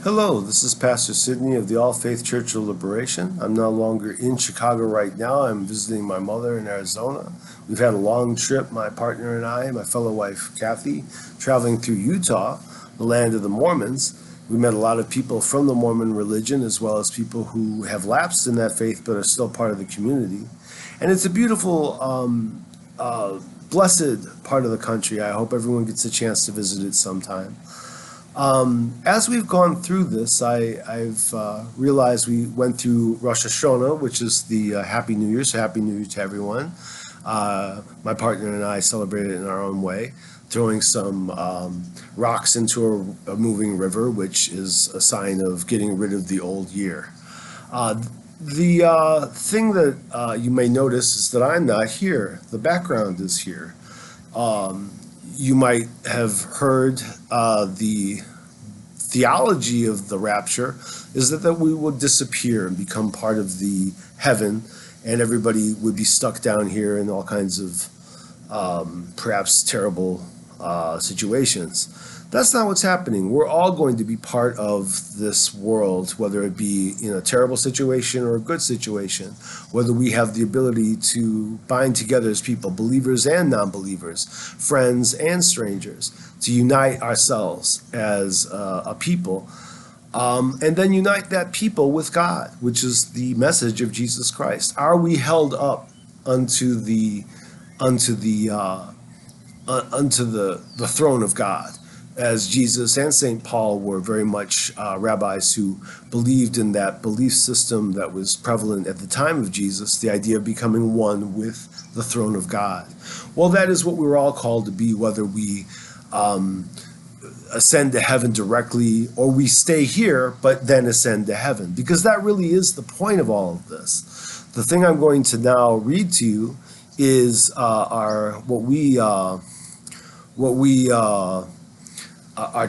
Hello, this is Pastor Sidney of the All Faith Church of Liberation. I'm no longer in Chicago right now. I'm visiting my mother in Arizona. We've had a long trip, my partner and I, my fellow wife Kathy, traveling through Utah, the land of the Mormons. We met a lot of people from the Mormon religion, as well as people who have lapsed in that faith but are still part of the community. And it's a beautiful, blessed part of the country. I hope everyone gets a chance to visit it sometime. As we've gone through this, I've realized we went through Rosh Hashanah, which is the Happy New Year, so Happy New Year to everyone. My partner and I celebrated it in our own way, throwing some rocks into a moving river, which is a sign of getting rid of the old year. The thing that you may notice is that I'm not here. The background is here. You might have heard the theology of the rapture is that we would disappear and become part of the heaven, and everybody would be stuck down here in all kinds of perhaps terrible situations. That's not what's happening. We're all going to be part of this world, whether it be in a terrible situation or a good situation, whether we have the ability to bind together as people, believers and non-believers, friends and strangers, to unite ourselves as a people, and then unite that people with God, which is the message of Jesus Christ. Are we held up unto the throne of God? As Jesus and St. Paul were very much rabbis who believed in that belief system that was prevalent at the time of Jesus, the idea of becoming one with the throne of God. Well, that is what we were all called to be, whether we ascend to heaven directly or we stay here but then ascend to heaven, because that really is the point of all of this. The thing I'm going to now read to you is our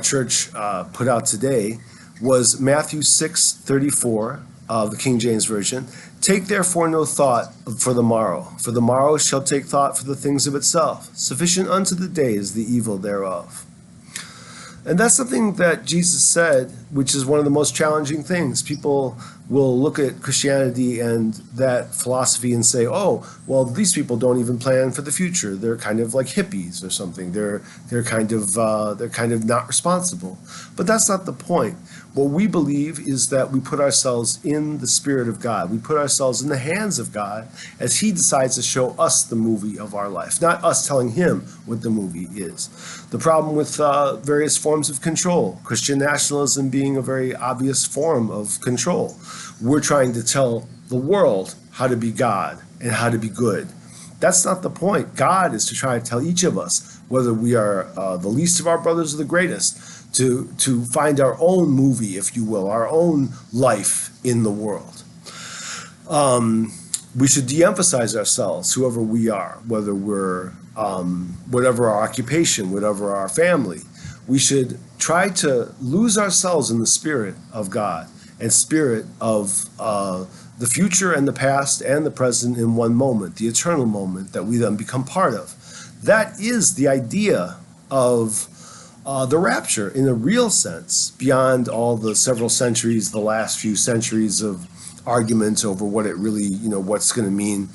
church put out today was Matthew 6:34 of the King James Version. Take therefore no thought for the morrow shall take thought for the things of itself. Sufficient unto the day is the evil thereof. And that's something that Jesus said, which is one of the most challenging things. People will look at Christianity and that philosophy and say, oh, well, these people don't even plan for the future. They're kind of like hippies or something. They're kind of not responsible. But that's not the point. What we believe is that we put ourselves in the Spirit of God. We put ourselves in the hands of God as He decides to show us the movie of our life, not us telling Him what the movie is. The problem with various forms of control, Christian nationalism being a very obvious form of control. We're trying to tell the world how to be God and how to be good. That's not the point. God is to try to tell each of us, whether we are the least of our brothers or the greatest, to find our own movie, if you will, our own life in the world. We should de-emphasize ourselves, whoever we are, whether we're whatever our occupation, whatever our family. We should try to lose ourselves in the Spirit of God and Spirit of the future and the past and the present in one moment, the eternal moment that we then become part of. That is the idea of the rapture in a real sense, beyond all the several centuries, the last few centuries of arguments over what it really, what's going to mean.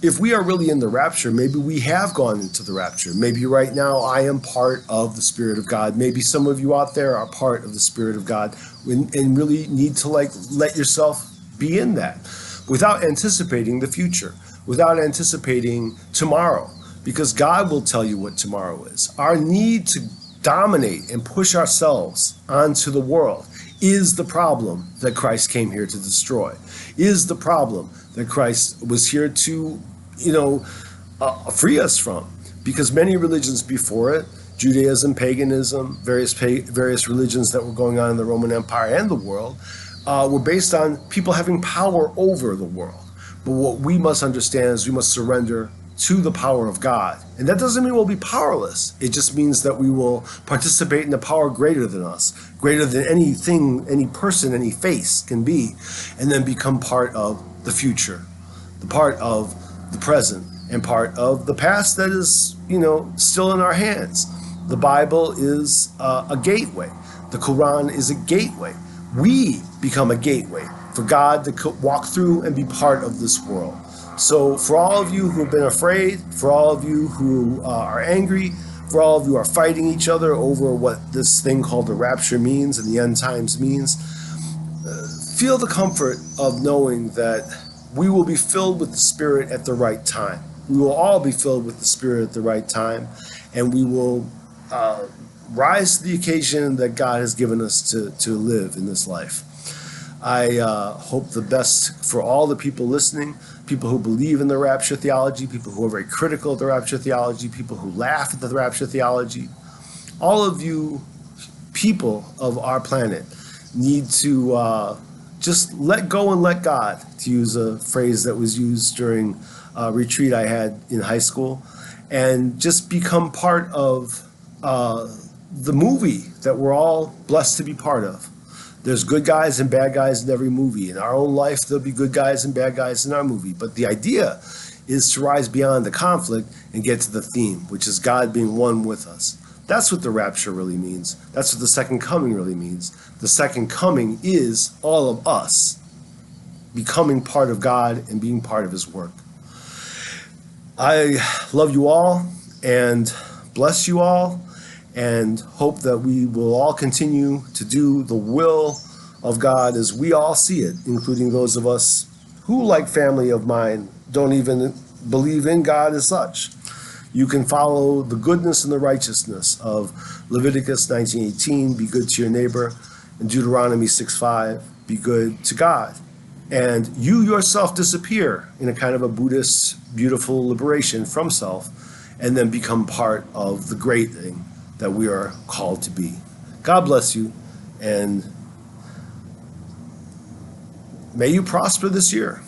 If we are really in the rapture, maybe we have gone into the rapture. Maybe right now I am part of the Spirit of God. Maybe some of you out there are part of the Spirit of God and really need to let yourself be in that without anticipating the future, without anticipating tomorrow, because God will tell you what tomorrow is. Our need to dominate and push ourselves onto the world is the problem that Christ came here to destroy, is the problem that Christ was here to, free us from. Because many religions before it, Judaism, paganism, various religions that were going on in the Roman Empire and the world, were based on people having power over the world. But what we must understand is we must surrender to the power of God. And that doesn't mean we'll be powerless. It just means that we will participate in a power greater than us, greater than anything, any person, any face can be, and then become part of the future, the part of the present, and part of the past that is, still in our hands. The Bible is a gateway. The Quran is a gateway. we become a gateway for God to walk through and be part of this world. So for all of you who have been afraid, for all of you who are angry, for all of you who are fighting each other over what this thing called the rapture means and the end times means, feel the comfort of knowing that we will be filled with the Spirit at the right time. We will all be filled with the Spirit at the right time, and we will rise to the occasion that God has given us to live in this life. I hope the best for all the people listening, people who believe in the rapture theology, people who are very critical of the rapture theology, people who laugh at the rapture theology. All of you people of our planet need to just let go and let God, to use a phrase that was used during a retreat I had in high school, and just become part of the movie that we're all blessed to be part of. There's good guys and bad guys in every movie. In our own life, there'll be good guys and bad guys in our movie. But the idea is to rise beyond the conflict and get to the theme, which is God being one with us. That's what the rapture really means. That's what the second coming really means. The second coming is all of us becoming part of God and being part of his work. I love you all and bless you all, and hope that we will all continue to do the will of God as we all see it, including those of us who, like family of mine, don't even believe in God as such. You can follow the goodness and the righteousness of Leviticus 19:18, be good to your neighbor, and Deuteronomy 6:5, be good to God. And you yourself disappear in a kind of a Buddhist, beautiful liberation from self, and then become part of the great thing that we are called to be. God bless you, and may you prosper this year.